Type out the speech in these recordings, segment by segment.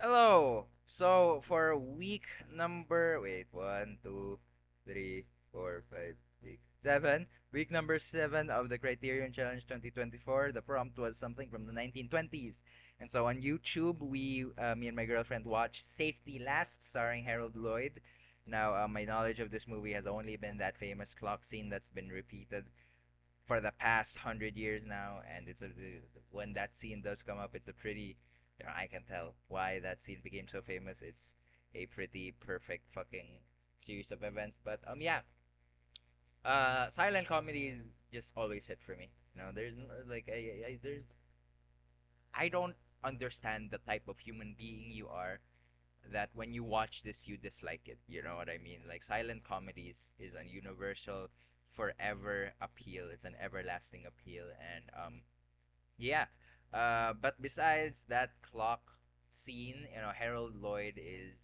Hello. So for week number, wait, one, two, three, four, five, six, seven. Week number 7 of the Criterion Challenge 2024. The prompt was something from the 1920s. And so on YouTube, me and my girlfriend watched Safety Last, starring Harold Lloyd. Now, my knowledge of this movie has only been that famous clock scene that's been repeated for the past 100 years now, and when that scene does come up, it's a pretty, I can tell why that scene became so famous. It's a pretty perfect fucking series of events. But yeah, silent comedies just always hit for me. There's like I don't understand the type of human being you are that when you watch this you dislike it. You know what I mean? Like silent comedies is a universal, forever appeal. It's an everlasting appeal, and yeah. But besides that clock scene, Harold Lloyd is,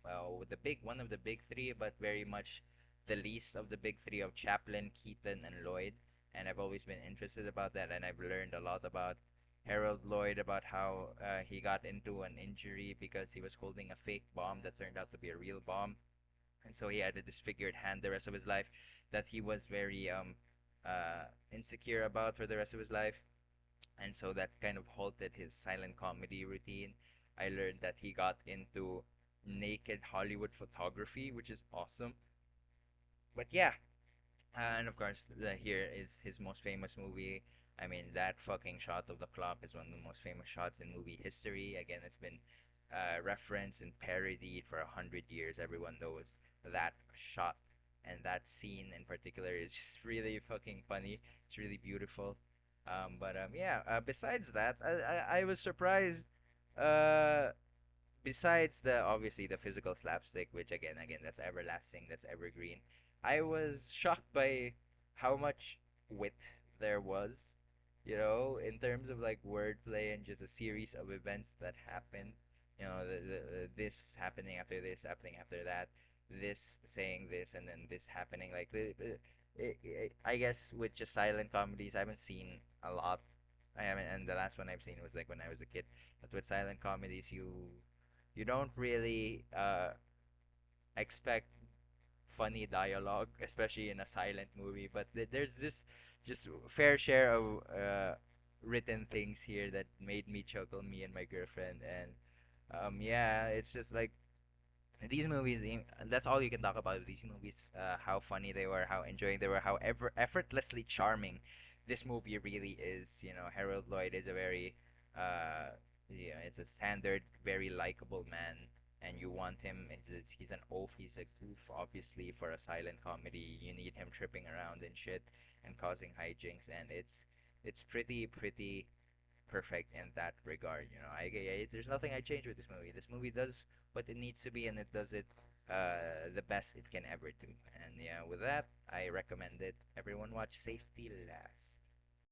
well, the big one of the big three, but very much the least of the big three of Chaplin, Keaton, and Lloyd. And I've always been interested about that, and I've learned a lot about Harold Lloyd, about how he got into an injury because he was holding a fake bomb that turned out to be a real bomb, and so he had a disfigured hand the rest of his life that he was very insecure about for the rest of his life, and so that kind of halted his silent comedy routine. I learned that he got into naked Hollywood photography, which is awesome. But yeah, and of course, here is his most famous movie. I mean, that fucking shot of the clock is one of the most famous shots in movie history. Again, it's been referenced and parodied for 100 years. Everyone knows that shot, and that scene in particular is just really fucking funny. It's really beautiful. But yeah. Besides that, I was surprised. Uh, besides the obviously the physical slapstick, which again that's everlasting, that's evergreen, I was shocked by how much wit there was, in terms of like wordplay and just a series of events that happened. This happening after this, happening after that, this saying this, and then this happening. Like I guess with just silent comedies, I haven't seen a lot. I haven't, and the last one I've seen was like when I was a kid. But with silent comedies, you don't really expect funny dialogue, especially in a silent movie. But there's this just fair share of written things here that made me chuckle, me and my girlfriend. And yeah, it's just like these movies. That's all you can talk about with these movies. How funny they were, how enjoying they were, how effortlessly charming this movie really is. Harold Lloyd is a very yeah, it's a standard, very likable man, and you want him. He's an oaf. He's a goof, obviously, for a silent comedy. You need him tripping around and shit and causing hijinks, and it's pretty perfect in that regard. There's nothing I change with this movie. This movie does what it needs to be, and it does it the best it can ever do. And yeah, with that, I recommend it. Everyone watch Safety Last.